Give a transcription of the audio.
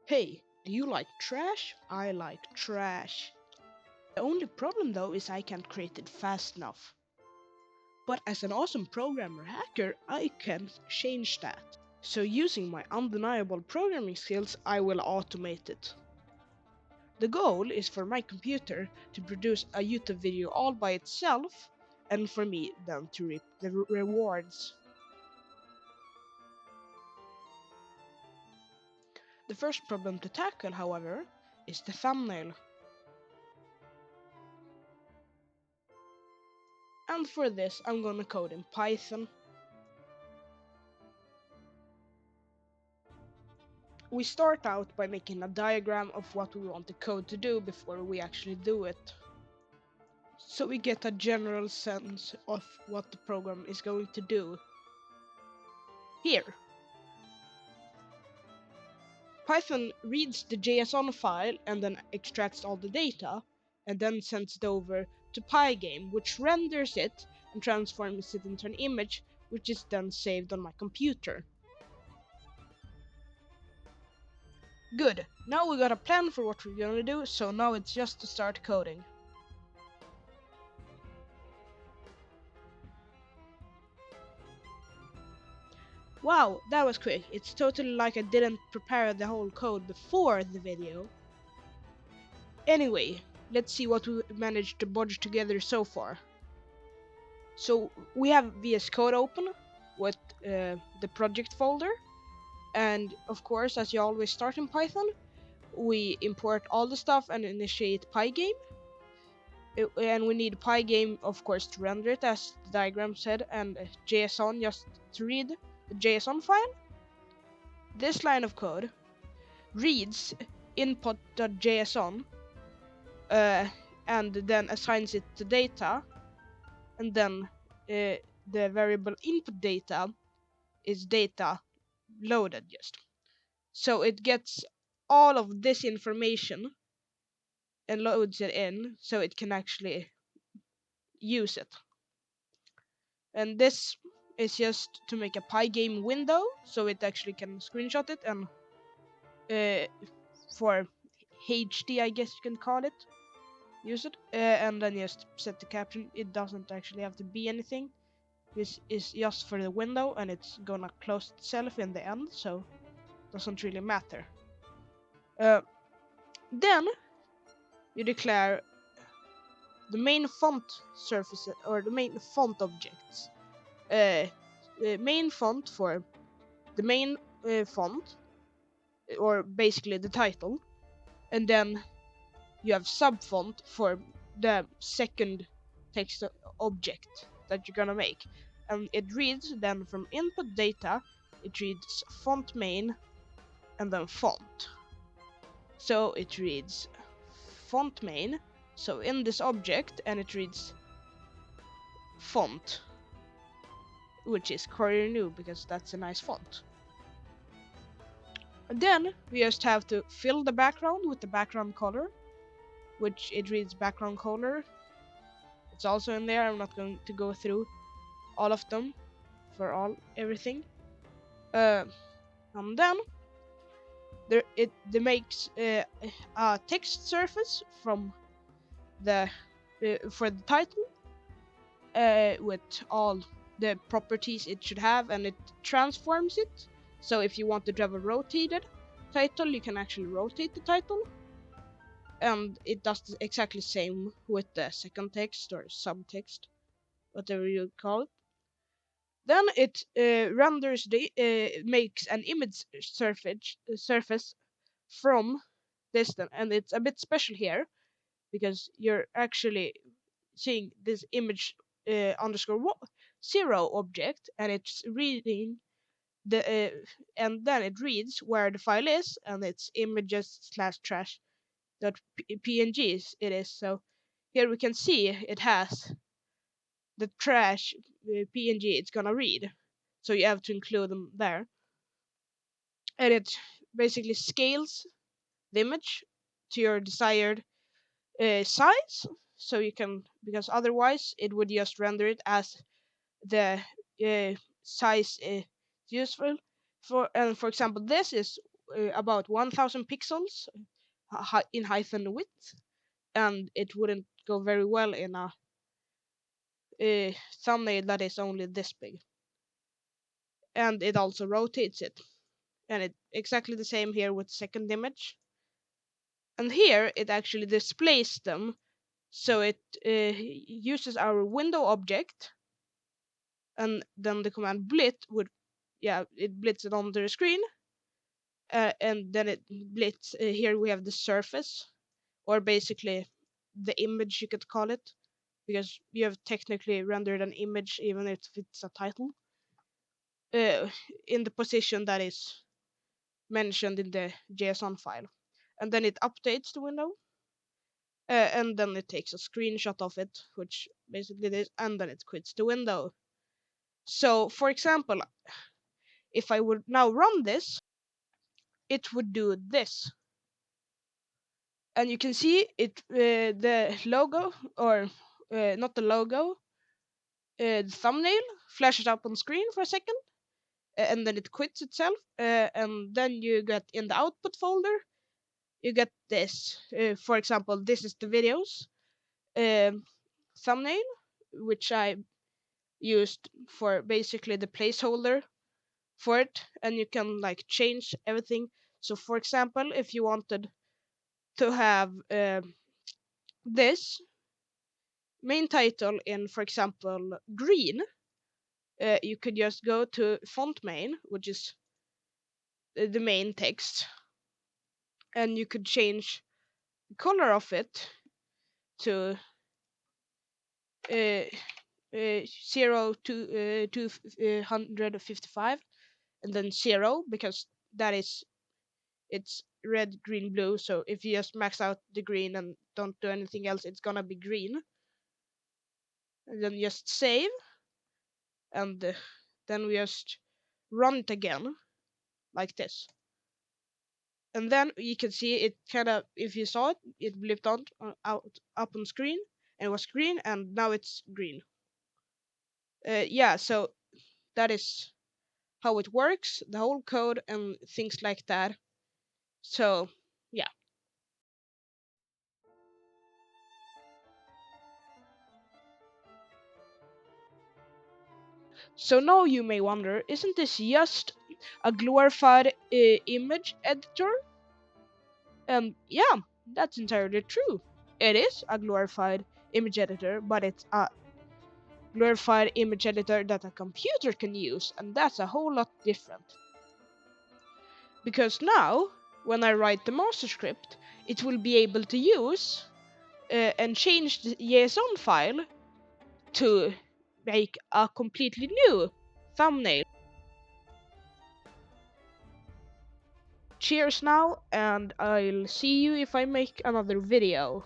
Hey, do you like trash? I like trash. The only problem though is I can't create it fast enough. But as an awesome programmer hacker, I can change that. So using my undeniable programming skills, I will automate it. The goal is for my computer to produce a YouTube video all by itself, and for me then to reap the rewards. The first problem to tackle, however, is the thumbnail. And for this, I'm gonna code in Python. We start out by making a diagram of what we want the code to do before we actually do it. So we get a general sense of what the program is going to do. Here, Python reads the JSON file and then extracts all the data, and then sends it over to Pygame, which renders it and transforms it into an image, which is then saved on my computer. Good, now we got a plan for what we're gonna do, so now it's just to start coding. Wow, that was quick. It's totally like I didn't prepare the whole code before the video. Anyway, let's see what we managed to bodge together so far. So we have VS Code open with the project folder, and of course, as you always start in Python, we import all the stuff and initiate Pygame. And we need Pygame, of course, to render it, as the diagram said, and JSON just to read the JSON file. This line of code reads input.json and then assigns it to data, and then the variable input data is data loaded just. So it gets all of this information and loads it in so it can actually use it. And this is just to make a Pygame window so it actually can screenshot it and for HD, I guess you can call it, use it, and then just set the caption. It doesn't actually have to be anything. This is just for the window, and it's gonna close itself in the end, so it doesn't really matter. Then you declare the main font surface or the main font objects. The main font for the main font, or basically the title, and then you have subfont for the second text object that you're gonna make, and it reads then from input data. It reads font main and then font. So it reads font main, so in this object, and it reads font, which is Courier New because that's a nice font. And then we just have to fill the background with the background color, which it reads background color. It's also in there. I'm not going to go through all of them for everything. And then it makes a text surface from the for the title with all the properties it should have, and it transforms it. So if you want to have a rotated title, you can actually rotate the title, and it does exactly the same with the second text or subtext, whatever you call it. Then it renders makes an image surface from this, and it's a bit special here because you're actually seeing this image _0 object, and it's reading the and then it reads where the file is, and it's images/trash.png it is. So here we can see it has the trash PNG it's gonna read, so you have to include them there, and it basically scales the image to your desired size, so you can, because otherwise it would just render it as the size is useful for. And for example, this is about 1000 pixels in height and width, and it wouldn't go very well in a thumbnail that is only this big. And it also rotates it, and it exactly the same here with second image. And here it actually displays them, so it uses our window object, and then the command blit would, it blits it onto the screen, and then it blits. Here we have the surface, or basically the image, you could call it, because you have technically rendered an image even if it's a title, in the position that is mentioned in the JSON file. And then it updates the window, and then it takes a screenshot of it, which basically is, and then it quits the window. So, for example, if I would now run this, it would do this. And you can see it, the logo, or not the logo, the thumbnail flashes up on screen for a second, and then it quits itself, and then you get in the output folder, you get this. For example, this is the videos thumbnail, which I used for basically the placeholder for it, and you can like change everything. So for example, if you wanted to have this main title in, for example, green, you could just go to font main, which is the main text, and you could change the color of it to 0 to 255, and then 0, because that is, it's red, green, blue. So if you just max out the green and don't do anything else, it's gonna be green. And then just save, and then we just run it again like this. And then you can see it kind of, if you saw it, it blipped on out up on screen, and it was green, and now it's green. Yeah, so that is how it works, the whole code and things like that. So yeah. So now you may wonder, isn't this just a glorified image editor? Yeah, that's entirely true. It is a glorified image editor, but it's a glorified image editor that a computer can use, and that's a whole lot different. Because now, when I write the master script, it will be able to use and change the JSON file to make a completely new thumbnail. Cheers now, and I'll see you if I make another video.